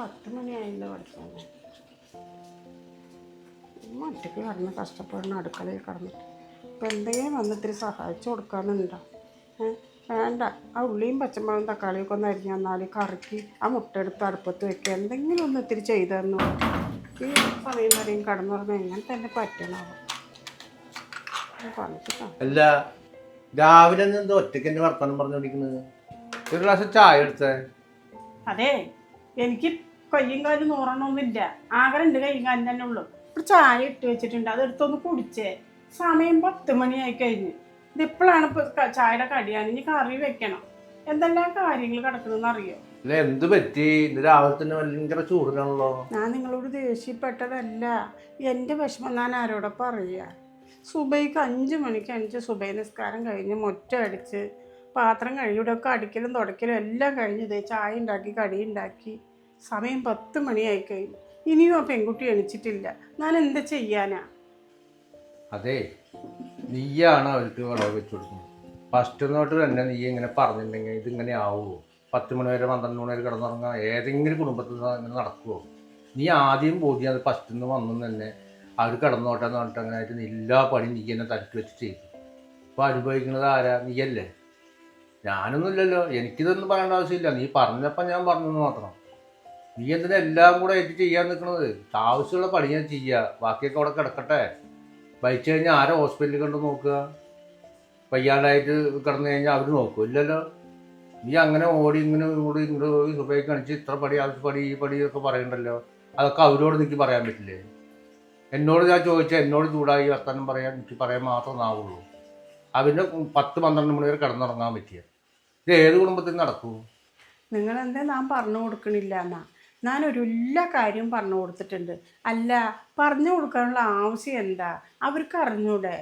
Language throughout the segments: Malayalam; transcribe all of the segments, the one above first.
10 മണിയായില്ലോ പഠിച്ചാൽ ഒറ്റയ്ക്ക് കിടന്ന് കഷ്ടപ്പെടുന്ന അടുക്കളയിൽ കിടന്നിട്ട് ഇപ്പം എന്തെങ്കിലും വന്നിത്തിരി സഹായിച്ചു കൊടുക്കാനുണ്ടോ? വേണ്ട. ആ ഉള്ളിയും പച്ചമുളകും തക്കാളിയൊക്കെ ഒന്ന് അരിഞ്ഞ് തന്നാൽ കറിക്ക് ആ മുട്ട എടുത്ത് അടുപ്പത്ത് വെക്കുക, എന്തെങ്കിലും ഒന്ന് ഇത്തിരി ചെയ്തു തന്നു. ഈ സമയം വരെയും കടന്നുറങ്ങാൻ എങ്ങനെ തന്നെ പറ്റണാവും. അല്ല, രാവിലെ എന്തോ ഒറ്റയ്ക്ക് എന്നെ വർത്താനം പറഞ്ഞോണ്ടിരിക്കുന്നത്? ഒരു ഗ്ലാസ് ചായ എടുത്തേ. അതെ, എനിക്ക് കയ്യും കാലും നൂറണമൊന്നുമില്ല, ആകെ 2 കയ്യും കാലും തന്നെ ഉള്ളൂ. ഇപ്പോൾ ചായ ഇട്ട് വെച്ചിട്ടുണ്ട്, അതെടുത്തൊന്ന് കുടിച്ചേ. സമയം 10 മണിയായി കഴിഞ്ഞ്. ഇതിപ്പോഴാണ് ഇപ്പോൾ ചായയുടെ കടിയാണ്, ഇനി കറി വെക്കണം. എന്തെല്ലാം കാര്യങ്ങൾ കിടക്കണമെന്ന് അറിയോ? എന്ത് പറ്റി? ഇന്ന് രാവിലെ തന്നെ ഭയങ്കര ചൂടിലാണല്ലോ. ഞാൻ നിങ്ങളോട് ദേഷ്യപ്പെട്ടതല്ല, എൻ്റെ വിഷമം ഞാൻ ആരോടെ പറയുക. സുബൈക്ക് 5 മണിക്ക് 5 സുബൈ നിസ്കാരം കഴിഞ്ഞ് മുറ്റ അടിച്ച് പാത്രം കഴുകിയിടൊക്കെ അടിക്കലും തുടയ്ക്കലും എല്ലാം കഴിഞ്ഞതേ ചായ ഉണ്ടാക്കി കടി ഉണ്ടാക്കി സമയം 10 മണിയായി കഴിഞ്ഞു. ഇനിയും ആ പെൺകുട്ടി എണിച്ചിട്ടില്ല. ഞാൻ എന്താ ചെയ്യാനാ? അതെ, നീയാണ് അവർക്ക് വിളവ് വെച്ചു കൊടുക്കുന്നത്. ഫസ്റ്റ് തൊട്ട് തന്നെ നീ ഇങ്ങനെ പറഞ്ഞിട്ടുണ്ടെങ്കിൽ ഇതിങ്ങനെ ആവുമോ? 10 മണി വരെ 12 മണി വരെ കിടന്നുറങ്ങാൻ ഏതെങ്കിലും കുടുംബത്തിൽ ഇങ്ങനെ നടക്കുമോ? നീ ആദ്യം ബോധ്യം അത് ഫസ്റ്റ് നിന്ന് വന്നു തന്നെ അവർ കിടന്നോട്ടെ എന്ന് പറഞ്ഞിട്ട് അങ്ങനെ ആയിട്ട് എല്ലാ പണിയും നീ എന്നെ തരക്കി വെച്ച് ചെയ്തു. അപ്പോൾ അനുഭവിക്കുന്നത് ആരാ? നീയല്ലേ. ഞാനൊന്നുമില്ലല്ലോ, എനിക്കിതൊന്നും പറയേണ്ട ആവശ്യമില്ല. നീ പറഞ്ഞപ്പോൾ ഞാൻ പറഞ്ഞെന്ന് മാത്രം. നീ എന്തിനാ എല്ലാം കൂടെ ഏറ്റ് ചെയ്യാൻ നിൽക്കുന്നത്? ആവശ്യമുള്ള പണി ഞാൻ ചെയ്യുക, ബാക്കിയൊക്കെ അവിടെ കിടക്കട്ടെ. വഹിച്ചു കഴിഞ്ഞാൽ ആരെ ഹോസ്പിറ്റലിൽ കൊണ്ട് നോക്കുക? വയ്യാണ്ടായിട്ട് കിടന്നു കഴിഞ്ഞാൽ അവർ നോക്കും? ഇല്ലല്ലോ. നീ അങ്ങനെ ഓടി ഇങ്ങോട്ട് സുബൈ കാണിച്ച് ഇത്ര പടി ആവശ്യപ്പടി ഈ പടി ഒക്കെ പറയണ്ടല്ലോ. അതൊക്കെ അവരോട് എനിക്ക് പറയാൻ പറ്റില്ലേ? എന്നോട് ഞാൻ ചോദിച്ചാൽ എന്നോട് ചൂടായി വർത്താനം പറയാൻ എനിക്ക് പറയാൻ മാത്രമേ ആവുള്ളൂ. അവന് 10-12 മണി വരെ കിടന്നുറങ്ങാൻ പറ്റിയ ഇത് ഏത് കുടുംബത്തിൽ നടക്കൂ? നിങ്ങളെന്താ ഞാൻ പറഞ്ഞു കൊടുക്കണില്ല എന്നാ? ഞാനൊരു എല്ലാ കാര്യവും പറഞ്ഞു കൊടുത്തിട്ടുണ്ട്. അല്ല, പറഞ്ഞു കൊടുക്കാനുള്ള ആവശ്യം എന്താ? അവർക്ക് അറിഞ്ഞൂടെ?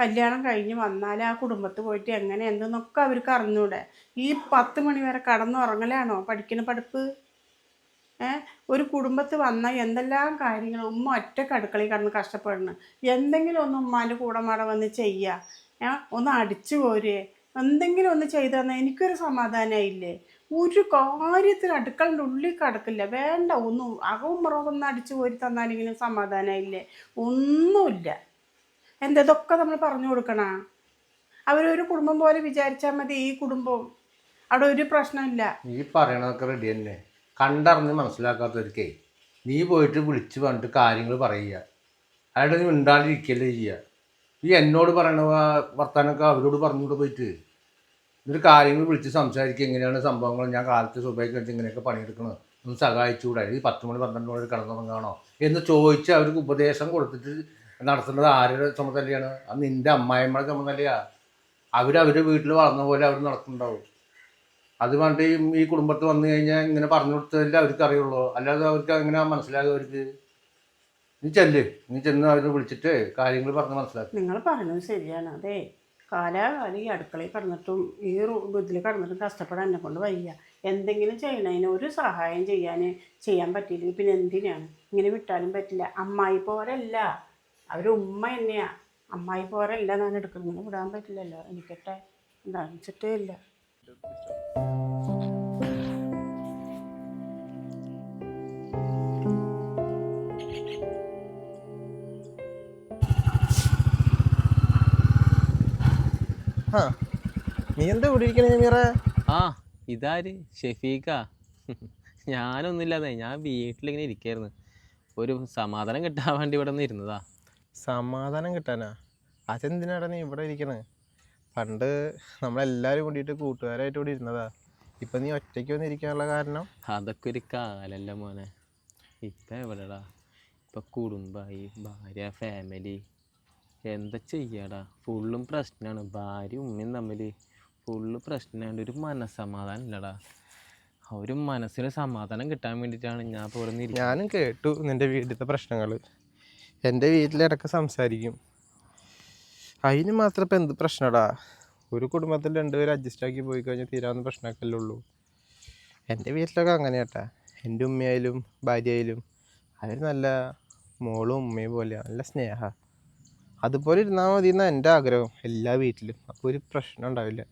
കല്യാണം കഴിഞ്ഞ് വന്നാൽ ആ കുടുംബത്തിൽ പോയിട്ട് എങ്ങനെ എന്തെന്നൊക്കെ അവർക്ക് അറിഞ്ഞൂടെ? ഈ 10 മണി വരെ കടന്നുറങ്ങലാണോ പഠിക്കുന്ന പഠിപ്പ്? ഒരു കുടുംബത്തിൽ വന്നാൽ എന്തെല്ലാം കാര്യങ്ങൾ ഉമ്മ ഒറ്റയ്ക്ക് അടുക്കളയിൽ കിടന്ന് കഷ്ടപ്പെടണം. എന്തെങ്കിലും ഒന്ന് ഉമ്മാൻ്റെ കൂടെ മാട വന്ന് ചെയ്യുക, ഒന്ന് അടിച്ചു പോരുക, എന്തെങ്കിലും ഒന്ന് ചെയ്തു തന്നാൽ എനിക്കൊരു സമാധാനമായില്ലേ? ഒരു കാര്യത്തിൽ അടുക്കളൻ്റെ ഉള്ളിൽ കിടക്കില്ല. വേണ്ട, ഒന്നും അകവും മുറകൊന്ന് അടിച്ചു പോരി തന്നാലെങ്കിലും സമാധാനമായില്ലേ? ഒന്നുമില്ല. ഇതൊക്കെ നമ്മൾ പറഞ്ഞു കൊടുക്കണ? അവരൊരു കുടുംബം പോലെ വിചാരിച്ചാൽ മതി. ഈ കുടുംബം അവിടെ ഒരു പ്രശ്നമില്ല. നീ പറയണതൊക്കെ റെഡി തന്നെ. കണ്ടറിഞ്ഞ് മനസ്സിലാക്കാത്തവർക്കേ നീ പോയിട്ട് വിളിച്ച് പറഞ്ഞിട്ട് കാര്യങ്ങൾ പറയുക, അയാളുടെ നീ മിണ്ടാണ്ടിരിക്കല്ലേ ചെയ്യുക. ഈ എന്നോട് പറയണ വർത്താനമൊക്കെ അവരോട് പറഞ്ഞുകൊണ്ട് പോയിട്ട് ഇതൊരു കാര്യങ്ങൾ വിളിച്ച് സംസാരിക്കുക. എങ്ങനെയാണ് സംഭവങ്ങൾ? ഞാൻ കാലത്ത് സുബൈക്ക് വെച്ച് ഇങ്ങനെയൊക്കെ പണിയെടുക്കണം, ഒന്ന് സഹായിച്ചുകൂടാ? ഈ 10 മണി 12 മണി കിടന്നുറങ്ങാണോ എന്ന് ചോദിച്ച് അവർക്ക് ഉപദേശം കൊടുത്തിട്ട് നടത്തുന്നത് ആരുടെ ചുമതലയാണ്? അത് നിൻ്റെ അമ്മായിമ്മയുടെ ചുമതലയാ. അവരവരുടെ വീട്ടിൽ വളർന്ന പോലെ അവർ നടക്കുന്നുണ്ടാവും. അത് പറഞ്ഞിട്ട് ഈ കുടുംബത്തിൽ വന്നു കഴിഞ്ഞാൽ ഇങ്ങനെ പറഞ്ഞു കൊടുത്തതല്ലേ അവർക്ക് അറിയുള്ളൂ. അല്ലാതെ അവർക്ക് എങ്ങനെ മനസ്സിലാകും? അവർക്ക് നീ ചെന്ന് അവരെ വിളിച്ചിട്ട് കാര്യങ്ങൾ പറഞ്ഞ് മനസ്സിലാക്കും. നിങ്ങൾ പറയുന്നത് ശരിയാണ്. അതെ, കാലാകാലം ഈ അടുക്കളയിൽ കിടന്നിട്ടും ഈ ഇതിൽ കിടന്നിട്ടും കഷ്ടപ്പെടാൻ എന്നെ കൊണ്ട് വയ്യ. എന്തെങ്കിലും ചെയ്യണതിന് ഒരു സഹായം ചെയ്യാൻ പറ്റിയില്ലെങ്കിൽ പിന്നെ എന്തിനാണ്? ഇങ്ങനെ വിട്ടാലും പറ്റില്ല. അമ്മായി പോരല്ല, അവർ ഉമ്മ തന്നെയാണ്. അമ്മായി പോരല്ല ഞാൻ എടുക്കുന്നത്. ഇങ്ങനെ വിടാൻ പറ്റില്ലല്ലോ. എനിക്കട്ടെ ഉണ്ടാച്ചിട്ടേ ഇല്ല. നീ എന്താ ഇവിടെ ഇരിക്കണേ മീറ? ഇതാര്? ഷെഫീഖാ. ഞാനൊന്നുമില്ലാതെ ഞാൻ വീട്ടിലിങ്ങനെ ഇരിക്കായിരുന്നു. ഒരു സമാധാനം കിട്ടാൻ വേണ്ടി ഇവിടെ നിന്ന് ഇരുന്നതാ. സമാധാനം കിട്ടാനാ? അതെന്തിനാടാ നീ ഇവിടെ ഇരിക്കണേ? പണ്ട് നമ്മളെല്ലാവരും കൂടിയിട്ട് കൂട്ടുകാരായിട്ട് ഇവിടെ ഇരുന്നതാ. ഇപ്പം നീ ഒറ്റയ്ക്ക് വന്നിരിക്കാനുള്ള കാരണം? അതൊക്കെ ഒരു കാലല്ല മോനെ. ഇപ്പം എവിടെടാ? ഇപ്പം കുടുംബമായി, ഭാര്യ, ഫാമിലി, എന്താ ചെയ്യാടാ? ഫുള്ളും പ്രശ്നമാണ്. ഭാര്യയും ഉമ്മയും തമ്മിൽ ഫുള്ള് പ്രശ്നമായിട്ട് ഒരു മനസ്സമാധാനം ഇല്ലടാ. ഒരു മനസ്സിന് സമാധാനം കിട്ടാൻ വേണ്ടിയിട്ടാണ് ഞാൻ ഇപ്പോൾ ഇവിടെ നിന്ന്. ഞാനും കേട്ടു നിൻ്റെ വീട്ടിലത്തെ പ്രശ്നങ്ങൾ. എൻ്റെ വീട്ടിലിടക്ക് സംസാരിക്കും. അതിന് മാത്രം ഇപ്പം എന്ത് പ്രശ്നടാ? ഒരു കുടുംബത്തിൽ 2 പേര് അഡ്ജസ്റ്റാക്കി പോയി കഴിഞ്ഞാൽ തീരാവുന്ന പ്രശ്നമൊക്കെ അല്ലേ ഉള്ളൂ. എൻ്റെ വീട്ടിലൊക്കെ അങ്ങനെയാട്ടാ. എൻ്റെ ഉമ്മയായാലും ഭാര്യയായാലും അവർ നല്ല മോളും ഉമ്മയും പോലെയാണ്, നല്ല സ്നേഹ. അതുപോലെ ഇരുന്നാൽ മതി എന്നാണ് എൻ്റെ ആഗ്രഹം എല്ലാ വീട്ടിലും. അപ്പോൾ ഒരു പ്രശ്നം ഉണ്ടാവില്ല.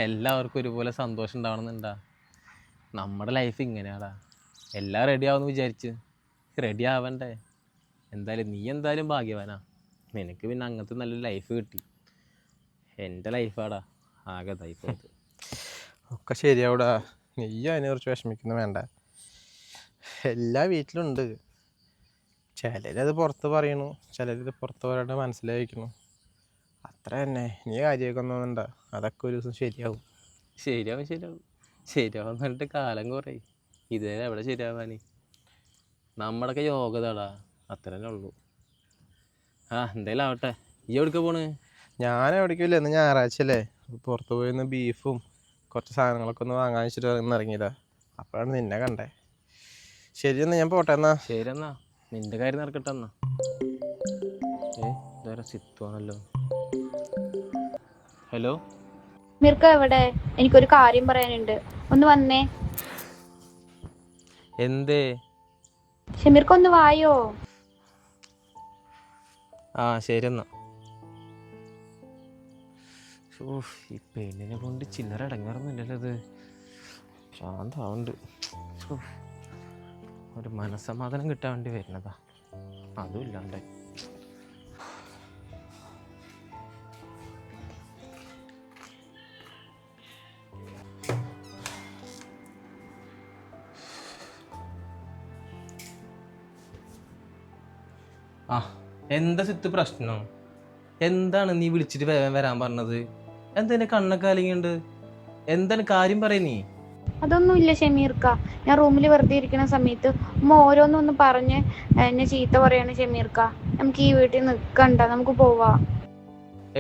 എല്ലാവർക്കും ഒരുപോലെ സന്തോഷം ഉണ്ടാവണമെന്നുണ്ടാ? നമ്മുടെ ലൈഫ് ഇങ്ങനെയാടാ. എല്ലാം റെഡി ആവുമെന്ന് വിചാരിച്ച് റെഡി ആവണ്ടേ? എന്തായാലും നീ എന്തായാലും ഭാഗ്യവാനാ. നിനക്ക് പിന്നെ അങ്ങനത്തെ നല്ലൊരു ലൈഫ് കിട്ടി. എൻ്റെ ലൈഫാടാ ആകെ ഇതായിപ്പോയത്. ഒക്കെ ശരിയാവൂടാ, നീ അതിനെക്കുറിച്ച് വിഷമിക്കുന്നു വേണ്ട. എല്ലാ വീട്ടിലുണ്ട്. ചിലരത് പുറത്ത് പറയണു, ചിലരിത് പുറത്ത് പറയാണ്ട് മനസ്സിലായിരിക്കണു. അത്ര തന്നെ. നീ കാര്യമൊക്കെ ഒന്നുണ്ട, അതൊക്കെ ഒരു ദിവസം ശരിയാവും. ശരിയാവും ശരിയാവും ശരിയാവും പറഞ്ഞിട്ട് കാലം കുറേ. ഇതുവരെ എവിടെ ശരിയാവാൻ? നമ്മുടെയൊക്കെ യോഗതാടാ, അത്ര തന്നെ ഉള്ളൂ. ആ എന്തായാലും ആവട്ടെ. ഈ എവിടേക്ക് പോണ്? ഞാൻ എവിടേക്കില്ല, ഇന്ന് ഞായറാഴ്ച അല്ലേ, പുറത്ത് പോയി ഒന്ന് ബീഫും കുറച്ച് സാധനങ്ങളൊക്കെ ഒന്ന് വാങ്ങാൻ വെച്ചിട്ട് ഇന്ന് ഇറങ്ങിയതാ. അപ്പോഴാണ് നിന്നെ കണ്ടേ. ശരി എന്നാ ഞാൻ പോട്ടെ എന്നാ. ശരി എന്നാ, നിന്റെ കാര്യം നടക്കട്ടെ എന്നാ. ഇതുവരെ സിത്തുവാണല്ലോ. ഹലോ മിർക്ക എവിടെ? എനിക്കൊരു കാര്യം പറയാനുണ്ട്, ഒന്ന് വന്നേ. എന്തേ? ഷമീർക്ക ഒന്ന് വായോ. ആ ശരി എന്നാ. ഈ പെണ്ണിനെ കൊണ്ട് ചില്ലറ അടങ്ങാറൊന്നുമില്ലല്ലോ ഇത്. ശാന്താവുണ്ട്. ഒരു മനസ്സമാധാനം കിട്ടാൻ വേണ്ടി വരുന്നതാ, അതും ഇല്ലാണ്ട്. ആ എന്താ സിത്ത് പ്രശ്നം? എന്താണ് നീ വിളിച്ചിട്ട് വരാൻ പറഞ്ഞത്? എന്താ കണ്ണൊക്കെ അലിങ്ങുണ്ട്? എന്താണ് കാര്യം പറയ നീ? അതൊന്നുമില്ല ഷമീർക്ക, ഞാൻ റൂമിൽ വെറുതെ ഇരിക്കുന്ന സമയത്ത് ഉമ്മ ഓരോന്നൊന്ന് പറഞ്ഞ് എന്നെ ചീത്ത പറയാണ്. ഷമീർക്ക, നമുക്ക് ഈ വീട്ടിൽ നിൽക്കണ്ട, നമുക്ക് പോവാ.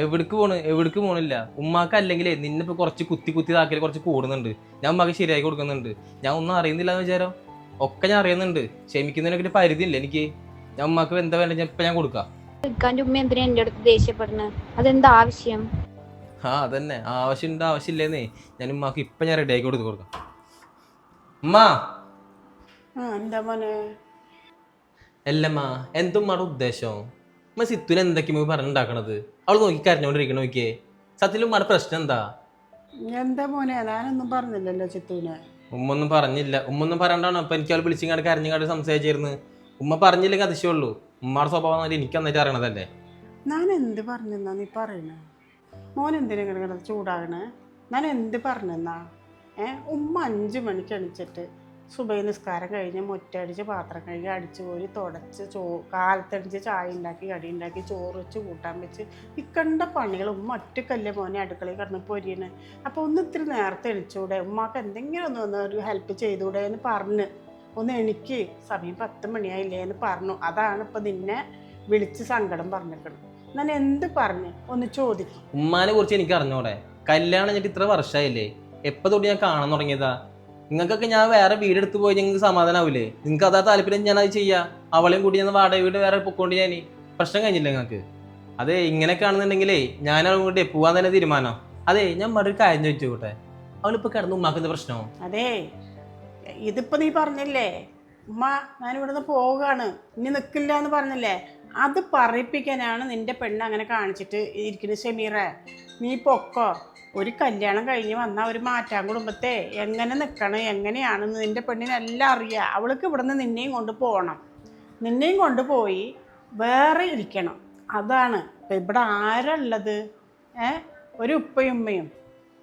എവിടേക്ക് പോണില്ല. ഉമ്മാക്ക് അല്ലെങ്കിലേ നിന്നിപ്പോ കുറച്ച് കുത്തി ഇതാക്കിയാൽ കുറച്ച് കൂടുന്നുണ്ട്. ഞാൻ ഉമ്മാക്ക് ശരിയാക്കി കൊടുക്കുന്നുണ്ട്. ഞാൻ ഒന്നും അറിയുന്നില്ല എന്ന് വിചാരം. ഒക്കെ ഞാൻ അറിയുന്നുണ്ട്. ക്ഷമിക്കുന്നതിനൊക്കെ ഒരു പരിധി ഇല്ല എനിക്ക്. ഞാൻ ഉമ്മാക്ക് എന്താ വേണ്ട ഇപ്പൊ ഞാൻ കൊടുക്കാം. നിൽക്കാൻ്റെ ഉമ്മ എന്തിനാ എൻ്റെ അടുത്ത് ദേഷ്യപ്പെടുന്നത്? അതെന്താ ആവശ്യം? ആ അതന്നെ, ആവശ്യമുണ്ട് ആവശ്യമില്ലേന്നേ ഞാൻ ഉമ്മാക്ക് ഇപ്പൊ ഞാൻ റെഡി ആക്കി കൊടുക്കാം. ഉമ്മാ എന്താ മോനെ? അല്ലമ്മ, എന്തുമ്മാടെ ഉദ്ദേശം? ഉമ്മ സിത്തുവിന് എന്തൊക്കെയാ പറഞ്ഞിട്ടുണ്ടാക്കണത്? അവള് നോക്കി കരഞ്ഞോണ്ടിരിക്കണ നോക്കിയേ. സത്യത്തിൽ ഉമ്മാടെ പ്രശ്നം എന്താ? എന്താ മോനെ? ഞാനൊന്നും പറഞ്ഞില്ലല്ലോ ചിത്തൂനെ. ഉമ്മൊന്നും പറഞ്ഞില്ല. ഉമ്മൊന്നും പറയണ്ടാണോ ഇപ്പൊ എനിക്ക് അവൾ വിളിച്ചിങ്ങാണ്ട് കരഞ്ഞങ്ങാണ്ട് സംസാരിച്ചിരുന്നു. ഉമ്മ പറഞ്ഞില്ലെങ്കിൽ അതിശയമുള്ളൂ. ഉമ്മാടെ സ്വഭാവം എനിക്ക് നന്നായിട്ട് അറിയണതല്ലേ. ഞാൻ എന്ത് പറഞ്ഞെന്നാ നീ പറയണേ? മോൻ എന്തിനാ കിടക്കണത് ചൂടാകണേ? ഞാൻ എന്ത് പറഞ്ഞെന്നാ? ഉമ്മ 5 മണിക്ക് എണിച്ചിട്ട് സുബൈ നിസ്കാരം കഴിഞ്ഞ് മുറ്റടിച്ച് പാത്രം കഴുകി അടിച്ചു പോയി തുടച്ച് കാലത്തടിച്ച് ചായ ഉണ്ടാക്കി കടി ഉണ്ടാക്കി ചോറ് വെച്ച് കൂട്ടാൻ വെച്ച് ഇക്കണ്ട പണികൾ ഉമ്മ ഒറ്റക്കല്ലേ മോനെ അടുക്കളയിൽ കിടന്ന് പൊരിയണ്. അപ്പോൾ ഒന്ന് ഇത്തിരി നേരത്തെ എണിച്ചൂടെ? ഉമ്മാക്ക് എന്തെങ്കിലും ഒന്ന് ഒരു ഹെൽപ്പ് ചെയ്തൂടെ എന്ന് പറഞ്ഞ് ഒന്ന് എണിക്ക്, സമയം 10 മണിയായില്ലേ എന്ന് പറഞ്ഞു. അതാണ് ഇപ്പം നിന്നെ വിളിച്ച് സങ്കടം പറഞ്ഞിരിക്കണം. ഞാൻ എന്ത് പറഞ്ഞ് ഒന്ന് ചോദിക്കും. ഉമ്മാനെ കുറിച്ച് എനിക്ക് അറിഞ്ഞോടെ? കല്യാണം കഴിഞ്ഞിട്ട് ഇത്ര വർഷമായില്ലേ? എപ്പോൾ തൊട്ട് ഞാൻ കാണാൻ തുടങ്ങിയതാ? നിങ്ങൾക്കൊക്കെ ഞാൻ വേറെ വീടെടുത്ത് പോയി നിങ്ങൾക്ക് സമാധാനാവില്ലേ? നിങ്ങൾക്ക് അതാ താല്പര്യം, ഞാൻ അത് ചെയ്യാം. അവളെയും കൂടി ഞാൻ വാടക വീട് വേറെ പൊക്കോണ്ട് ഞാൻ പ്രശ്നം കഴിഞ്ഞില്ല നിങ്ങൾക്ക്. അതെ ഇങ്ങനെയൊക്കെ ആണെന്നുണ്ടെങ്കിലേ ഞാൻ അങ്ങോട്ട് പോവാൻ തന്നെ തീരുമാനം. അതെ ഞാൻ ഒരു കാര്യം ചോദിച്ചോട്ടെ, അവളിപ്പോൾ കിടന്ന് ഉമ്മാക്ക് എന്താ പ്രശ്നം? അതെ ഇതിപ്പോൾ നീ പറഞ്ഞില്ലേ ഉമ്മ ഞാനിവിടുന്ന് പോവുകയാണ് ഇനി നിൽക്കില്ല എന്ന് പറഞ്ഞില്ലേ, അത് പറയിപ്പിക്കാനാണ് നിൻ്റെ പെണ്ണ് അങ്ങനെ കാണിച്ചിട്ട് ഇരിക്കുന്നത്. ഷമീറേ നീ പൊക്കോ. ഒരു കല്യാണം കഴിഞ്ഞ് വന്നാൽ ഒരു മാറ്റാൻ കുടുംബത്തെ എങ്ങനെ നിൽക്കണം എങ്ങനെയാണെന്ന് നിൻ്റെ പെണ്ണിനെല്ലാം അറിയാം. അവൾക്ക് ഇവിടുന്ന് നിന്നെയും കൊണ്ട് പോകണം. നിന്നെയും കൊണ്ട് പോയി വേറെ ഇരിക്കണം. അതാണ് ഇപ്പം ഇവിടെ ആരുള്ളത്? ഒരു ഉപ്പയും ഉമ്മയും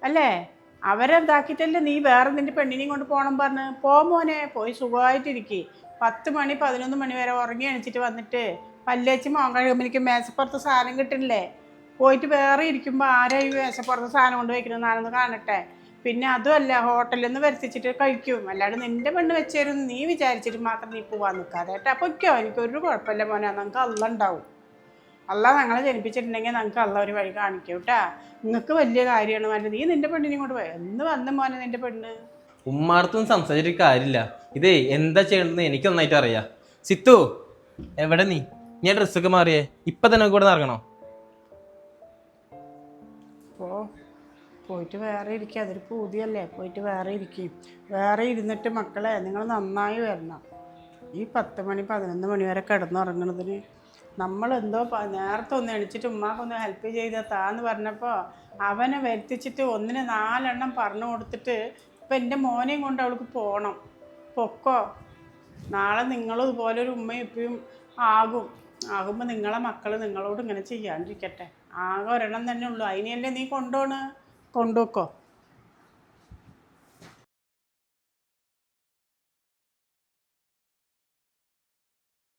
അല്ലേ? അവരെന്താക്കിയിട്ടല്ലേ നീ വേറെ നിൻ്റെ പെണ്ണിനെയും കൊണ്ട് പോകണം പറഞ്ഞ്? മോനെ പോയി സുഖമായിട്ടിരിക്കുക. 10 മണി 11 മണി വരെ ഉറങ്ങി എണിച്ചിട്ട് വന്നിട്ട് പല്ലേച്ച് മോൻ കഴിയുമ്പോൾ എനിക്ക് മേശപ്പുറത്ത് സാധനം കിട്ടില്ലേ? പോയിട്ട് വേറെ ഇരിക്കുമ്പോൾ ആരാ ഈ മേശപ്പുറത്ത് സാധനം കൊണ്ട് വയ്ക്കണം ഞാനൊന്ന് കാണട്ടെ. പിന്നെ അതുമല്ല ഹോട്ടലിൽ നിന്ന് വരുത്തിച്ചിട്ട് കഴിക്കും. അല്ലാണ്ട് നിൻ്റെ പെണ്ണ് വെച്ചേരും നീ വിചാരിച്ചിട്ട് മാത്രം നീ പോവാൻ നിൽക്കാതെ കേട്ടോ. പൊയ്ക്കോ, എനിക്കൊരു കുഴപ്പമില്ല മോനെ. നമുക്ക് അള്ള ഉണ്ടാവും. അള്ള ഞങ്ങളെ ജനിപ്പിച്ചിട്ടുണ്ടെങ്കിൽ നമുക്ക് അള്ള ഒരു വഴി കാണിക്കും കേട്ടാ. നിങ്ങൾക്ക് വലിയ കാര്യമാണ് മോനെ. നീ നിൻ്റെ പെണ്ണിനെ കൊണ്ട് പോയി എന്ന് വന്ന് മോനെ നിൻ്റെ പെണ്ണ്. ഉമ്മാടത്തൊന്നും സംസാരിച്ചിട്ട് കാര്യമില്ല. ഇതേ എന്താ ചെയ്യേണ്ടതെന്ന് എനിക്ക് നന്നായിട്ട് അറിയാം. സിത്തു എവിടെ നീ? ഞാൻ ഡ്രസ്സൊക്കെ മാറിയേ, ഇപ്പം തന്നെ കൂടെ ഇറങ്ങണോ? പോയിട്ട് വേറെ ഇരിക്കുക. അതൊരു പൂതിയല്ലേ, പോയിട്ട് വേറെ ഇരിക്കും. വേറെ ഇരുന്നിട്ട് മക്കളെ നിങ്ങൾ നന്നായി വരണം. ഈ 10 മണി 11 മണി വരെ കിടന്നുറങ്ങണതിന് നമ്മളെന്തോ നേരത്തെ ഒന്ന് എണിച്ചിട്ട് ഉമ്മാക്കൊന്ന് ഹെൽപ്പ് ചെയ്താന്ന് പറഞ്ഞപ്പോൾ അവനെ വരുത്തിച്ചിട്ട് 1ന് 4 എണ്ണം പറഞ്ഞു കൊടുത്തിട്ട് ഇപ്പം എൻ്റെ മോനെയും കൊണ്ട് അവൾക്ക് പോകണം. പൊക്കോ നാളെ നിങ്ങളും ഇതുപോലെ ഒരു ഉമ്മയും ഇപ്പയും ആകുമ്പോൾ നിങ്ങളെ മക്കൾ നിങ്ങളോട് ഇങ്ങനെ ചെയ്യാണ്ടിരിക്കട്ടെ. ആകെ ഒരെണ്ണം തന്നെ ഉള്ളൂ, അതിനെയല്ലേ നീ കൊണ്ടുപോണ്. കൊണ്ടുവെക്കോ.